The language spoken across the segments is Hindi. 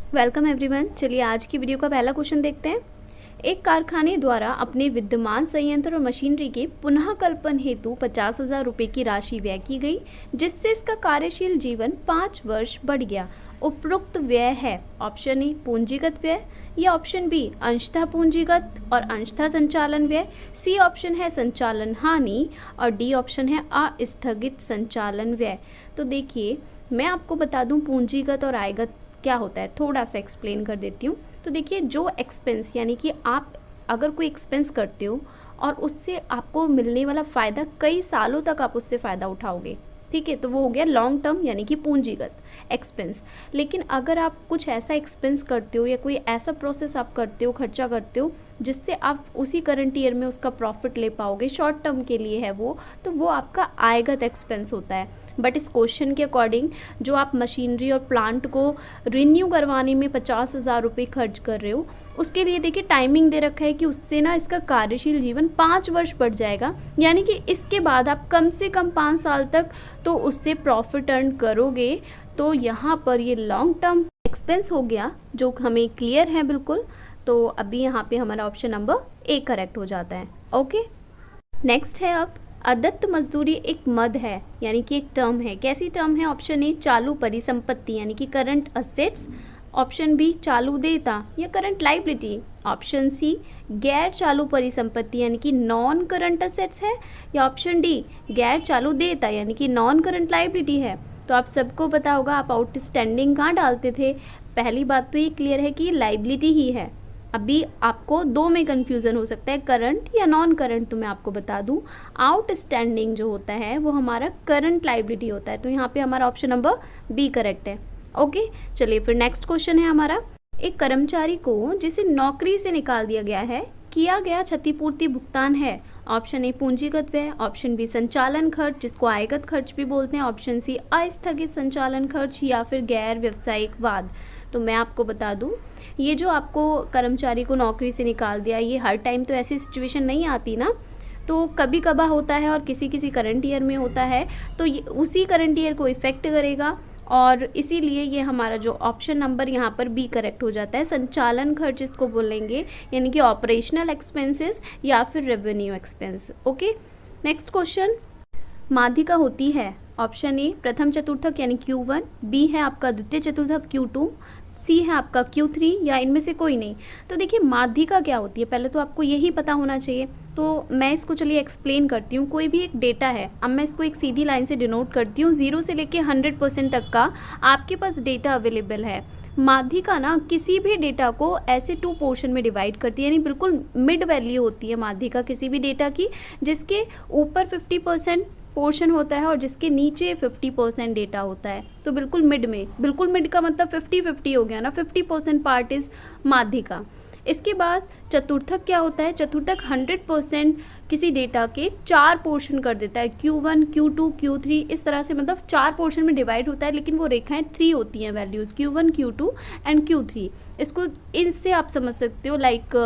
Welcome everyone. चलिए आज की वीडियो का पहला क्वेश्चन देखते हैं। एक कारखाने द्वारा अपने विद्यमान संयंत्र और मशीनरी के पुनः कल्पन हेतु 50,000 रुपये की राशि व्यय की गई, जिससे इसका कार्यशील जीवन 5 वर्ष बढ़ गया। उपरोक्त व्यय है ऑप्शन ए पूंजीगत व्यय, या ऑप्शन बी अंशतः पूंजीगत और अंशतः संचालन व्यय, सी ऑप्शन है संचालन हानि और डी ऑप्शन है अस्थगित संचालन व्यय। तो देखिए मैं आपको बता दूं पूंजीगत और आयगत क्या होता है, थोड़ा सा एक्सप्लेन कर देती हूँ। तो देखिए जो एक्सपेंस यानी कि आप अगर कोई एक्सपेंस करते हो और उससे आपको मिलने वाला फ़ायदा कई सालों तक आप उससे फ़ायदा उठाओगे, ठीक है, तो वो हो गया लॉन्ग टर्म यानी कि पूंजीगत एक्सपेंस। लेकिन अगर आप कुछ ऐसा एक्सपेंस करते हो या कोई ऐसा प्रोसेस आप करते हो, खर्चा करते हो जिससे आप उसी करंट ईयर में उसका प्रॉफिट ले पाओगे, शॉर्ट टर्म के लिए है वो, तो वो आपका आयगत एक्सपेंस होता है। बट इस क्वेश्चन के अकॉर्डिंग जो आप मशीनरी और प्लांट को रिन्यू करवाने में 50,000 रुपये खर्च कर रहे हो, उसके लिए देखिए टाइमिंग दे रखा है कि उससे ना इसका कार्यशील जीवन 5 वर्ष बढ़ जाएगा, यानी कि इसके बाद आप कम से कम 5 साल तक तो उससे प्रॉफिट अर्न करोगे। तो यहाँ पर ये लॉन्ग टर्म एक्सपेंस हो गया जो हमें क्लियर है बिल्कुल। तो अभी यहाँ पे हमारा ऑप्शन नंबर ए करेक्ट हो जाता है। ओके, नेक्स्ट है अब अदत्त मजदूरी एक मद है यानी कि एक टर्म है। कैसी टर्म है? ऑप्शन ए चालू परिसंपत्ति यानी कि करंट असेट्स, ऑप्शन बी चालू देयता या करंट लाइबिलिटी, ऑप्शन सी गैर चालू परिसंपत्ति यानी कि नॉन करंट असेट्स है, या ऑप्शन डी गैर चालू देयता यानी कि नॉन करंट लाइबिलिटी है। तो आप सबको पता होगा आप आउटस्टैंडिंग कहाँ डालते थे। पहली बात तो ये क्लियर है कि लाइबिलिटी ही है। अभी आपको दो में कन्फ्यूज़न हो सकता है, करंट या नॉन करंट। तो मैं आपको बता दूं आउटस्टैंडिंग जो होता है वो हमारा करंट लाइबिलिटी होता है। तो यहाँ पे हमारा ऑप्शन नंबर बी करेक्ट है। ओके, चलिए फिर नेक्स्ट क्वेश्चन है हमारा। एक कर्मचारी को जिसे नौकरी से निकाल दिया गया है किया गया क्षतिपूर्ति भुगतान है। ऑप्शन ए पूंजीगत व्यय, ऑप्शन बी संचालन खर्च जिसको आयगत खर्च भी बोलते हैं, ऑप्शन सी अस्थगित संचालन खर्च या फिर गैर व्यावसायिक वाद। तो मैं आपको बता दूं ये जो आपको कर्मचारी को नौकरी से निकाल दिया, ये हर टाइम तो ऐसी सिचुएशन नहीं आती ना, तो कभी कभार होता है और किसी किसी करंट ईयर में होता है, तो ये उसी करंट ईयर को इफेक्ट करेगा और इसीलिए ये हमारा जो ऑप्शन नंबर यहाँ पर बी करेक्ट हो जाता है। संचालन खर्च इसको बोलेंगे यानी कि ऑपरेशनल एक्सपेंसेस या फिर revenue expense. Okay, next question. माध्यिका होती है ऑप्शन ए प्रथम चतुर्थक यानी Q1, बी है आपका द्वितीय चतुर्थक Q2, सी है आपका Q3 या इनमें से कोई नहीं। तो देखिए माध्यिका क्या होती है पहले तो आपको यही पता होना चाहिए। तो मैं इसको चलिए एक्सप्लेन करती हूँ। कोई भी एक डेटा है, अब मैं इसको एक सीधी लाइन से डिनोट करती हूँ, 0 से लेके 100% तक का आपके पास डेटा अवेलेबल है। माध्यिका ना किसी भी डेटा को ऐसे 2 पोर्शन में डिवाइड करती है, यानी बिल्कुल मिड वैल्यू होती है माध्यिका किसी भी डेटा की, जिसके ऊपर 50% पोर्शन होता है और जिसके नीचे 50% डेटा होता है। तो बिल्कुल मिड में, बिल्कुल मिड का मतलब 50-50 हो गया ना, 50% पार्ट इज माध्यिका। इसके बाद चतुर्थक क्या होता है? चतुर्थक 100% किसी डेटा के 4 पोर्शन कर देता है, Q1, Q2, Q3, इस तरह से मतलब 4 पोर्शन में डिवाइड होता है, लेकिन वो रेखाएं 3 होती हैं values, Q1, Q2 and Q3। इसको इससे आप समझ सकते हो लाइक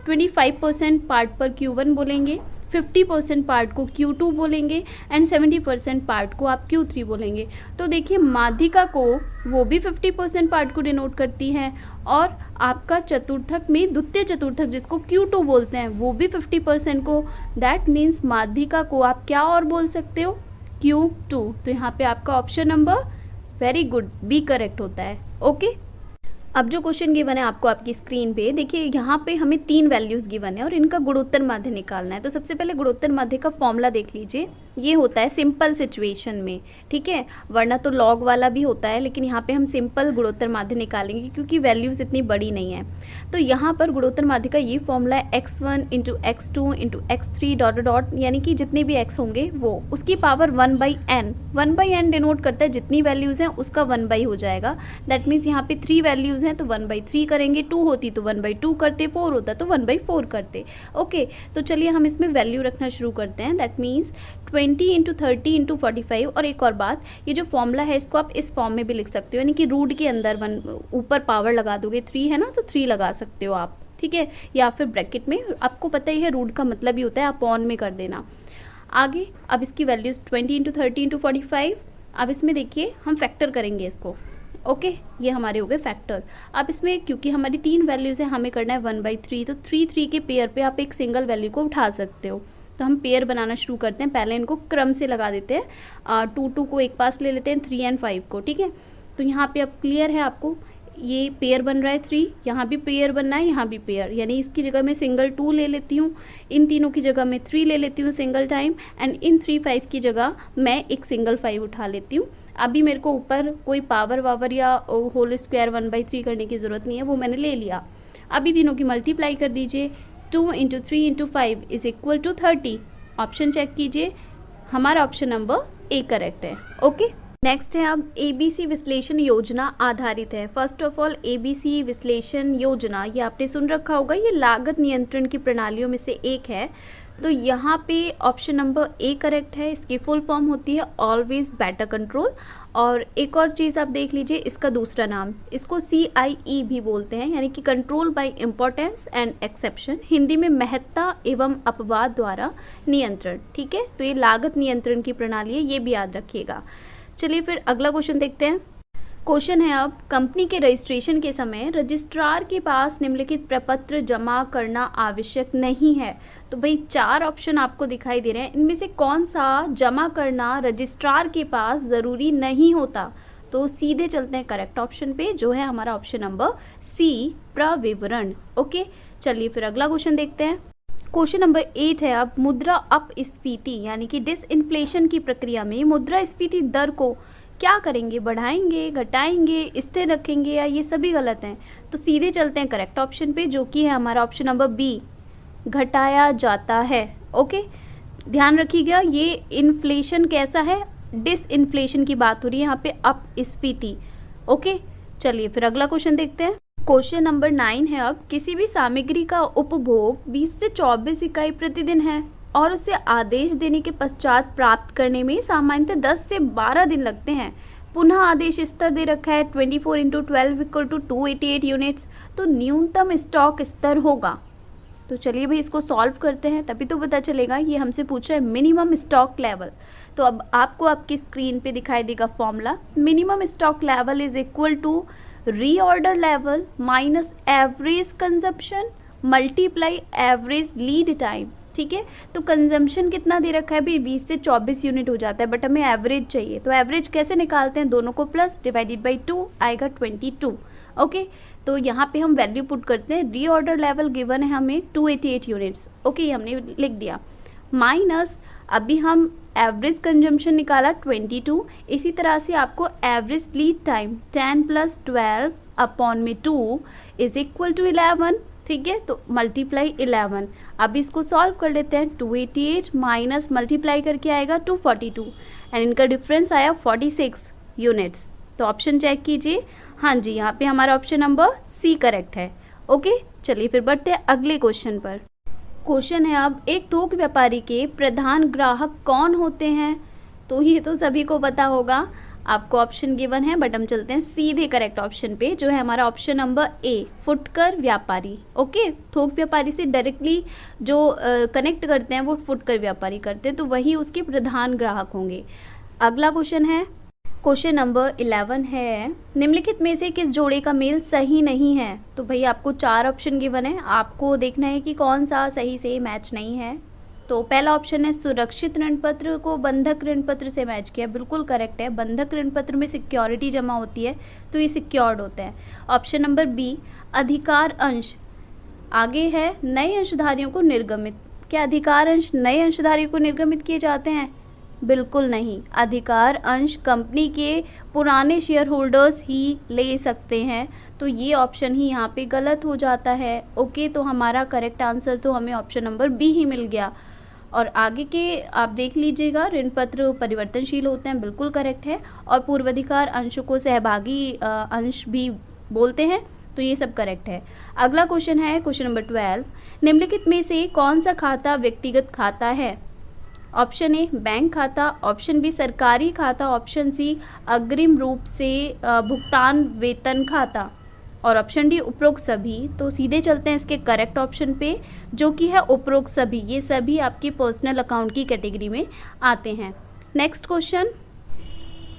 25% पार्ट पर Q1 बोलेंगे, 50% पार्ट को Q2 बोलेंगे एंड 70% पार्ट को आप Q3 बोलेंगे। तो देखिए माध्यिका को वो भी 50% पार्ट को डिनोट करती है और आपका चतुर्थक में द्वितीय चतुर्थक जिसको Q2 बोलते हैं वो भी 50% को। दैट मीन्स माध्यिका को आप क्या और बोल सकते हो? Q2। तो यहाँ पे आपका option number very good B correct होता है। ओके, अब जो क्वेश्चन गिवन है आपको आपकी स्क्रीन पे, देखिए यहाँ पे हमें 3 वैल्यूज़ गिवन है और इनका गुणोत्तर माध्य निकालना है। तो सबसे पहले गुणोत्तर माध्य का फॉर्मूला देख लीजिए। ये होता है सिंपल सिचुएशन में, ठीक है, वरना तो लॉग वाला भी होता है, लेकिन यहाँ पे हम सिंपल गुणोत्तर माध्य निकालेंगे क्योंकि वैल्यूज़ इतनी बड़ी नहीं है। तो यहाँ पर गुणोत्तर माध्य का ये फॉर्मूला है x1 into x2 into x3 dot dot, यानी कि जितने भी x होंगे वो उसकी पावर 1/n। 1/n डिनोट करता है जितनी वैल्यूज़ हैं उसका 1/, हो जाएगा। दैट मीन्स यहाँ पे 3 वैल्यूज़ हैं तो 1/3 करेंगे, 2 होती तो 1/2 करते, 4 होता तो 1/4 करते। ओके, तो चलिए हम इसमें वैल्यू रखना शुरू करते हैं। That means 20 into 30 into 45। और एक और बात, ये जो फॉर्मूला है इसको आप इस फॉर्म में भी लिख सकते हो, यानी कि रूट के अंदर 1 ऊपर पावर लगा दोगे, 3 है ना तो 3 लगा सकते हो आप, ठीक है, या फिर ब्रैकेट में, आपको पता ही है रूट का मतलब ही होता है अपॉन में कर देना। आगे अब इसकी वैल्यूज़ 20 इंटू 30 इंटू 45। अब इसमें देखिए हम फैक्टर करेंगे इसको, ओके, ये हमारे हो गए फैक्टर। अब इसमें क्योंकि हमारी 3 वैल्यूज़ हैं, हमें करना है 1/3, तो 3 के पेयर पे आप एक सिंगल वैल्यू को उठा सकते हो। तो हम पेयर बनाना शुरू करते हैं। पहले इनको क्रम से लगा देते हैं। 2 को एक पास ले लेते हैं, 3 और 5 को, ठीक है। तो यहाँ पे अब क्लियर है आपको, ये पेयर बन रहा है 3, यहाँ भी पेयर बनना है, यहाँ भी पेयर, यानी इसकी जगह मैं सिंगल 2 ले लेती हूँ, इन तीनों की जगह मैं 3 ले लेती हूँ सिंगल टाइम, एंड इन 3 5 की जगह मैं एक सिंगल 5 उठा लेती हूँ। अभी मेरे को ऊपर कोई पावर वावर या होल स्क्वायर 1/3 करने की ज़रूरत नहीं है, वो मैंने ले लिया। अभी तीनों की मल्टीप्लाई कर दीजिए, 2 × 3 × 5 is equal to 30। Option check कीजिए, हमारा ऑप्शन नंबर ए करेक्ट है। ओके, नेक्स्ट है अब ABC विश्लेषण योजना आधारित है। फर्स्ट ऑफ ऑल ABC विश्लेषण योजना, ये आपने सुन रखा होगा, ये लागत नियंत्रण की प्रणालियों में से एक है। तो यहाँ पे ऑप्शन नंबर ए करेक्ट है। इसकी फुल फॉर्म होती है ऑलवेज बेटर कंट्रोल। और एक और चीज़ आप देख लीजिए, इसका दूसरा नाम, इसको CIE भी बोलते हैं, यानी कि control by importance and exception, Hindi में महत्ता एवं अपवाद द्वारा नियंत्रण, ठीक है। तो ये लागत नियंत्रण की प्रणाली है, ये भी याद रखिएगा। चलिए फिर अगला क्वेश्चन देखते हैं। क्वेश्चन है अब, कंपनी के रजिस्ट्रेशन के समय रजिस्ट्रार के पास निम्नलिखित प्रपत्र जमा करना आवश्यक नहीं है। तो भाई 4 ऑप्शन आपको दिखाई दे रहे हैं, इनमें से कौन सा जमा करना रजिस्ट्रार के पास ज़रूरी नहीं होता। तो सीधे चलते हैं करेक्ट ऑप्शन पे, जो है हमारा ऑप्शन नंबर सी, प्रविवरण। ओके, चलिए फिर अगला क्वेश्चन देखते हैं। क्वेश्चन नंबर 8 है अब, मुद्रा अपस्फीति यानी कि डिसइन्फ्लेशन की प्रक्रिया में मुद्रास्फीति दर को क्या करेंगे, बढ़ाएंगे, घटाएंगे, स्थिर रखेंगे, या ये सभी गलत हैं। तो सीधे चलते हैं करेक्ट ऑप्शन पे, जो कि है हमारा ऑप्शन नंबर बी, घटाया जाता है। ओके, ध्यान रखिएगा, ये इन्फ्लेशन कैसा है, डिसइन्फ्लेशन की बात हो रही है यहाँ पे, अपस्फीति। ओके, चलिए फिर अगला क्वेश्चन देखते हैं। क्वेश्चन नंबर 9 है अब, किसी भी सामग्री का उपभोग 20 से 24 इकाई प्रतिदिन है और उसे आदेश देने के पश्चात प्राप्त करने में सामान्यतः 10 से 12 दिन लगते हैं। पुनः आदेश स्तर दे रखा है 24 × 12 = 288 यूनिट्स। तो न्यूनतम स्टॉक स्तर होगा। तो चलिए भाई इसको सॉल्व करते हैं, तभी तो पता चलेगा। ये हमसे पूछ रहा है मिनिमम स्टॉक लेवल। तो अब आपको आपकी स्क्रीन पे दिखाई देगा formula, minimum stock level is equal to reorder level minus average consumption multiply average lead time, ठीक है। तो कंजम्पशन कितना दे रखा है, भी 20 से 24 यूनिट हो जाता है, बट हमें एवरेज चाहिए। तो एवरेज कैसे निकालते हैं, दोनों को प्लस डिवाइडेड बाई 2 आएगा 22। ओके, तो यहाँ पे हम वैल्यू पुट करते हैं। रीऑर्डर लेवल गिवन है हमें 288 यूनिट्स। ओके, ये हमने लिख दिया, माइनस अभी हम एवरेज कंजम्पशन निकाला 22। इसी तरह से आपको एवरेज लीड टाइम 10 + 12 अपॉन में 2 इज इक्वल टू 11, ठीक है। तो मल्टीप्लाई 11। अब इसको सॉल्व कर लेते हैं। 288 माइनस मल्टीप्लाई करके आएगा 242 एंड इनका डिफरेंस आया 46 यूनिट्स। तो ऑप्शन चेक कीजिए, हाँ जी, यहाँ पे हमारा ऑप्शन नंबर सी करेक्ट है। ओके, चलिए फिर बढ़ते हैं अगले क्वेश्चन पर। क्वेश्चन है अब, एक थोक व्यापारी के प्रधान ग्राहक कौन होते हैं। तो ये तो सभी को पता होगा, आपको ऑप्शन गिवन है, बट हम चलते हैं सीधे करेक्ट ऑप्शन पे, जो है हमारा ऑप्शन नंबर ए, फुटकर व्यापारी। ओके, थोक व्यापारी से डायरेक्टली जो कनेक्ट करते हैं वो फुटकर व्यापारी करते हैं, तो वही उसके प्रधान ग्राहक होंगे। अगला क्वेश्चन है, क्वेश्चन नंबर 11 है, निम्नलिखित में से किस जोड़े का मेल सही नहीं है। तो भाई आपको 4 ऑप्शन गिवन है, आपको देखना है कि कौन सा सही से मैच नहीं है। तो पहला ऑप्शन है, सुरक्षित ऋण पत्र को बंधक ऋण पत्र से मैच किया, बिल्कुल करेक्ट है। बंधक ऋण पत्र में सिक्योरिटी जमा होती है, तो ये सिक्योर्ड होते हैं। ऑप्शन नंबर बी, अधिकार अंश। आगे है, नए अंशधारियों को निर्गमित। क्या अधिकार अंश नए अंशधारियों को निर्गमित किए जाते हैं? बिल्कुल नहीं। अधिकार अंश कंपनी के पुराने शेयर होल्डर्स ही ले सकते हैं, तो ये ऑप्शन ही यहाँ पे गलत हो जाता है। ओके, तो हमारा करेक्ट आंसर तो हमें ऑप्शन नंबर बी ही मिल गया। और आगे के आप देख लीजिएगा, ऋण पत्र परिवर्तनशील होते हैं, बिल्कुल करेक्ट है। और पूर्वाधिकार अंश को सहभागी अंश भी बोलते हैं, तो ये सब करेक्ट है। अगला क्वेश्चन है क्वेश्चन नंबर 12, निम्नलिखित में से कौन सा खाता व्यक्तिगत खाता है? ऑप्शन ए बैंक खाता, ऑप्शन बी सरकारी खाता, ऑप्शन सी अग्रिम रूप से भुगतान वेतन खाता, और ऑप्शन डी उपरोक्त सभी। तो सीधे चलते हैं इसके करेक्ट ऑप्शन पे, जो कि है उपरोक्त सभी। ये सभी आपके पर्सनल अकाउंट की कैटेगरी में आते हैं। नेक्स्ट क्वेश्चन,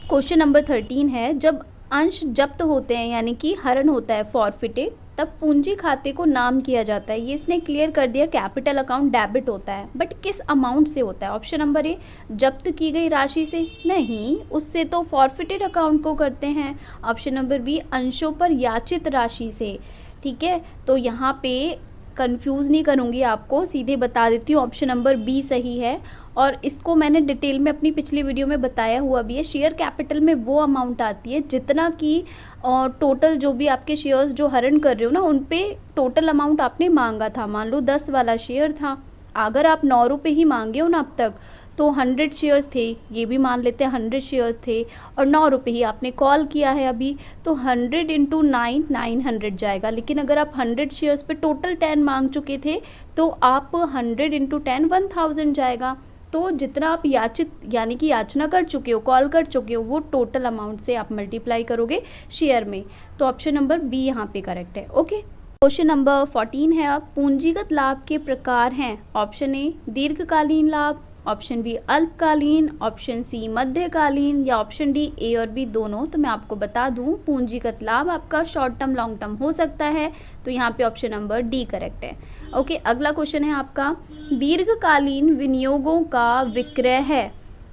क्वेश्चन नंबर 13 है, जब अंश जब्त होते हैं यानी कि हरण होता है फॉरफिटेड, तब पूंजी खाते को नाम किया जाता है। ये इसने क्लियर कर दिया, कैपिटल अकाउंट डेबिट होता है, बट किस अमाउंट से होता है? ऑप्शन नंबर ए जब्त की गई राशि से, नहीं, उससे तो फॉरफिटेड अकाउंट को करते हैं। ऑप्शन नंबर बी अंशों पर याचित राशि से। ठीक है, तो यहाँ पे कंफ्यूज नहीं करूँगी आपको, सीधे बता देती हूँ, ऑप्शन नंबर बी सही है। और इसको मैंने डिटेल में अपनी पिछली वीडियो में बताया हुआ भी है। शेयर कैपिटल में वो अमाउंट आती है जितना कि टोटल जो भी आपके शेयर्स जो हरण कर रहे हो ना, उन पे टोटल अमाउंट आपने मांगा था। मान लो 10 वाला शेयर था, अगर आप 9 रुपये ही मांगे हो ना अब तक, तो 100 शेयर्स थे, ये भी मान लेते हैं 100 शेयर्स थे, और 9 रुपये ही आपने कॉल किया है अभी, तो 100 इंटू 9 900 जाएगा। लेकिन अगर आप 100 शेयर्स पे टोटल 10 मांग चुके थे, तो आप 100 इंटू 10 1000 जाएगा। तो जितना आप याचित यानी कि याचना कर चुके हो, कॉल कर चुके हो, वो टोटल अमाउंट से आप मल्टीप्लाई करोगे शेयर में। तो ऑप्शन नंबर बी यहाँ पे करेक्ट है। ओके, क्वेश्चन नंबर 14 है अब पूंजीगत लाभ के प्रकार हैं। ऑप्शन ए दीर्घकालीन लाभ, ऑप्शन बी अल्पकालीन, ऑप्शन सी मध्यकालीन, या ऑप्शन डी ए और बी दोनों। तो मैं आपको बता दूं, पूंजीगत लाभ आपका शॉर्ट टर्म लॉन्ग टर्म हो सकता है, तो यहाँ पे ऑप्शन नंबर डी करेक्ट है। ओके, अगला क्वेश्चन है आपका दीर्घकालीन विनियोगों का विक्रय है।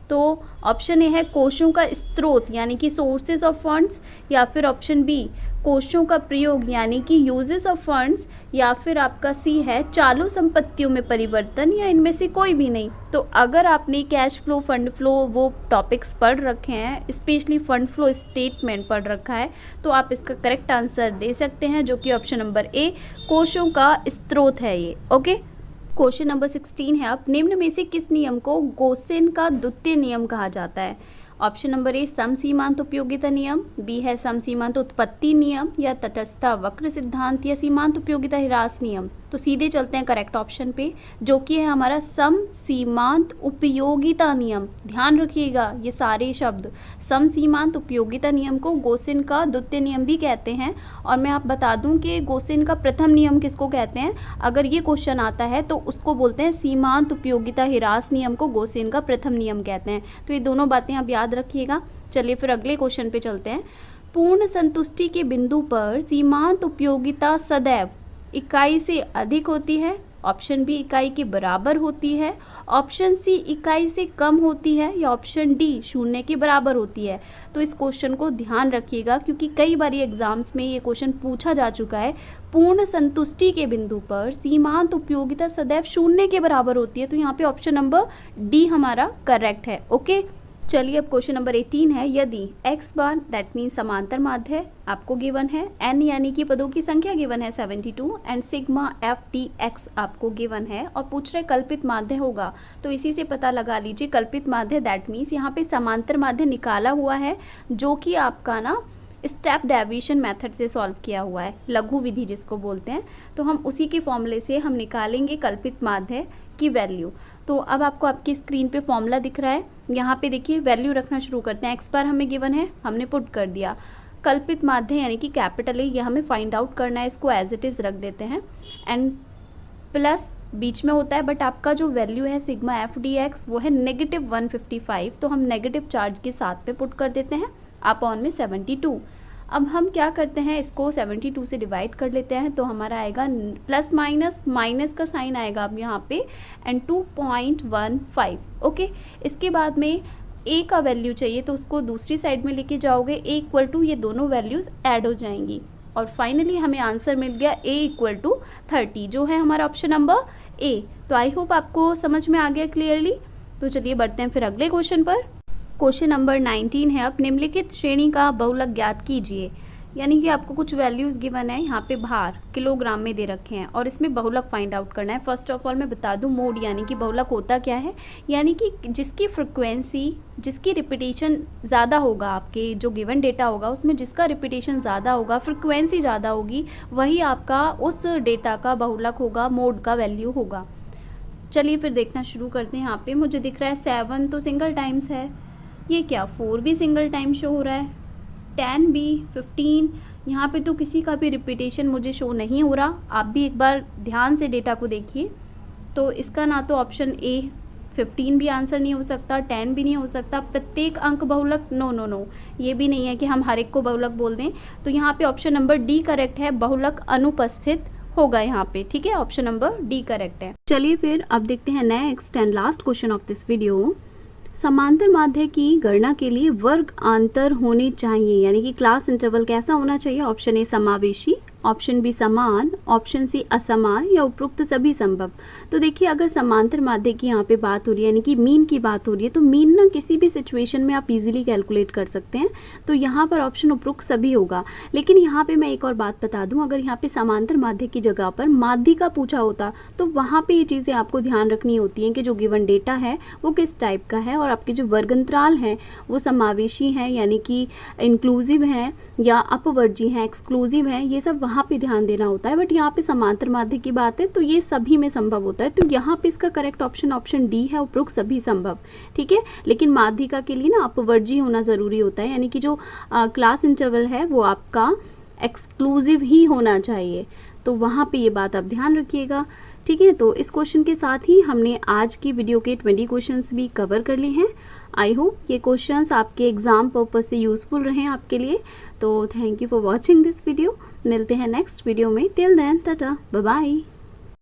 तो ऑप्शन ए है कोषों का स्रोत यानी कि सोर्सेज ऑफ फंड्स, या फिर ऑप्शन बी कोषों का प्रयोग यानी कि यूजेस ऑफ फंड्स, या फिर आपका सी है चालू संपत्तियों में परिवर्तन, या इनमें से कोई भी नहीं। तो अगर आपने कैश फ्लो, फंड फ्लो वो टॉपिक्स पढ़ रखे हैं, स्पेशली फंड फ्लो स्टेटमेंट पढ़ रखा है, तो आप इसका करेक्ट आंसर दे सकते हैं, जो कि ऑप्शन नंबर ए कोषों का स्रोत है ये। ओके, क्वेश्चन नंबर 16 है अब निम्न में से किस नियम को गोसेन का द्वितीय नियम कहा जाता है? ऑप्शन नंबर ए सम सीमांत उपयोगिता नियम, बी है सम सीमांत उत्पत्ति नियम, या तटस्थता वक्र सिद्धांत, या सीमांत उपयोगिता ह्रास नियम। तो सीधे चलते हैं करेक्ट ऑप्शन पे, जो कि है हमारा सम सीमांत उपयोगिता नियम। ध्यान रखिएगा ये सारे शब्द, सम सीमांत उपयोगिता नियम को गोसेन का द्वितीय नियम भी कहते हैं। और मैं आप बता दूं कि गोसेन का प्रथम नियम किसको कहते हैं, अगर ये क्वेश्चन आता है तो उसको बोलते हैं सीमांत उपयोगिता ह्रास नियम को गोसेन का प्रथम नियम कहते हैं। तो ये दोनों बातें आप याद रखिएगा। चलिए फिर अगले क्वेश्चन पे चलते हैं। पूर्ण संतुष्टि के बिंदु पर सीमांत उपयोगिता सदैव इकाई से अधिक होती है, ऑप्शन बी इकाई के बराबर होती है, ऑप्शन सी इकाई से कम होती है, या ऑप्शन डी 0 के बराबर होती है। तो इस क्वेश्चन को ध्यान रखिएगा, क्योंकि कई बार एग्जाम्स में ये क्वेश्चन पूछा जा चुका है। पूर्ण संतुष्टि के बिंदु पर सीमांत उपयोगिता सदैव 0 के बराबर होती है, तो यहाँ पे ऑप्शन नंबर डी हमारा करेक्ट है। ओके, चलिए अब क्वेश्चन नंबर 18 है। यदि x बार दैट मीन समांतर माध्य है आपको गिवन है, n यानी कि पदों की संख्या गिवन है 72, and sigma F T x आपको गिवन है, और पूछ रहे कल्पित माध्य होगा, तो इसी से पता लगा लीजिए कल्पित माध्य दैट मीन्स यहाँ पे समांतर माध्य निकाला हुआ है, जो कि आपका ना स्टेप डेविएशन मेथड से सॉल्व किया हुआ है, लघु विधि जिसको बोलते हैं। तो हम उसी के फॉर्मूले से हम निकालेंगे कल्पित माध्य की वैल्यू। तो अब आपको आपकी स्क्रीन पे फॉर्मूला दिख रहा है, यहाँ पे देखिए वैल्यू रखना शुरू करते हैं। एक्स बार हमें गिवन है, हमने पुट कर दिया। कल्पित माध्य यानी कि कैपिटल है, ये हमें फाइंड आउट करना है, इसको एज इट इज़ रख देते हैं, एंड प्लस बीच में होता है, बट आपका जो वैल्यू है सिग्मा एफ डी एक्स वो है -155, तो हम नेगेटिव चार्ज के साथ पे पुट कर देते हैं अपॉन में 72। अब हम क्या करते हैं, इसको 72 से डिवाइड कर लेते हैं, तो हमारा आएगा प्लस माइनस, माइनस का साइन आएगा अब यहाँ पे, एंड 2.15। ओके, इसके बाद में a का वैल्यू चाहिए, तो उसको दूसरी साइड में लेके जाओगे, a इक्वल टू ये दोनों वैल्यूज़ ऐड हो जाएंगी, और फाइनली हमें आंसर मिल गया a इक्वल टू 30, जो है हमारा ऑप्शन नंबर a। तो आई होप आपको समझ में आ गया क्लियरली। तो चलिए बढ़ते हैं फिर अगले क्वेश्चन पर। क्वेश्चन नंबर 19 है अब निम्नलिखित श्रेणी का बहुलक ज्ञात कीजिए। यानी कि आपको कुछ वैल्यूज़ गिवन है, यहाँ पे भार किलोग्राम में दे रखे हैं, और इसमें बहुलक फाइंड आउट करना है। फर्स्ट ऑफ ऑल मैं बता दूँ मोड यानी कि बहुलक होता क्या है, यानी कि जिसकी फ्रिक्वेंसी, जिसकी रिपीटेशन ज़्यादा होगा, आपके जो गिवन डेटा होगा उसमें जिसका रिपीटेशन ज़्यादा होगा, फ्रिक्वेंसी ज़्यादा होगी, वही आपका उस डेटा का बहुलक होगा, मोड का वैल्यू होगा। चलिए फिर देखना शुरू करते हैं। यहाँ पे मुझे दिख रहा है 7 तो सिंगल टाइम्स है, ये क्या 4 भी सिंगल टाइम शो हो रहा है, 10 भी, 15, यहाँ पे तो किसी का भी रिपीटेशन मुझे शो नहीं हो रहा। आप भी एक बार ध्यान से डेटा को देखिए। तो इसका ना तो ऑप्शन ए 15 भी आंसर नहीं हो सकता, 10 भी नहीं हो सकता, प्रत्येक अंक बहुलक, नो नो नो, ये भी नहीं है कि हम हर एक को बहुलक बोल दें। तो यहाँ पे ऑप्शन नंबर डी करेक्ट है, बहुलक अनुपस्थित होगा यहाँ पे, ठीक है, ऑप्शन नंबर डी करेक्ट है। चलिए फिर अब देखते हैं next and last question of this video. समांतर माध्य की गणना के लिए वर्ग आंतर होने चाहिए, यानी कि क्लास इंटरवल कैसा होना चाहिए? ऑप्शन ए समावेशी, ऑप्शन बी समान, ऑप्शन सी असमान या उपरोक्त सभी संभव। तो देखिए अगर समांतर माध्य की यहाँ पे बात हो रही है, यानी कि मीन की बात हो रही है, तो मीन ना किसी भी सिचुएशन में आप इजीली कैलकुलेट कर सकते हैं। तो यहाँ पर ऑप्शन उपरोक्त सभी होगा। लेकिन यहाँ पे मैं एक और बात बता दूँ, अगर यहाँ पे समांतर माध्य की जगह पर माध्यिका पूछा होता तो वहाँ पे ये चीज़ें आपको ध्यान रखनी होती हैं कि जो गिवन डेटा है वो किस टाइप का है, और आपके जो वर्गंतराल हैं वो समावेशी हैं, यानी कि इंक्लूसिव हैं या अपवर्जी हैं, एक्सक्लूसिव हैं, ये सब वहाँ पे ध्यान देना होता है। बट यहाँ पे समांतर माध्य की बात है तो ये सभी में संभव होता है। तो यहाँ पे इसका करेक्ट ऑप्शन ऑप्शन डी है, उपरोक्त सभी संभव, ठीक है। लेकिन माध्यिका के लिए ना अपवर्जी होना ज़रूरी होता है, यानी कि जो क्लास इंटरवल है वो आपका एक्सक्लूसिव ही होना चाहिए। तो वहाँ पे ये बात आप ध्यान रखिएगा, ठीक है। तो इस क्वेश्चन के साथ ही हमने आज की वीडियो के 20 क्वेश्चंस भी कवर कर लिए हैं। आई होप ये क्वेश्चंस आपके एग्ज़ाम पर्पस से यूज़फुल रहें आपके लिए। तो thank you for watching this video. मिलते हैं नेक्स्ट वीडियो में। Till then tata, bye bye.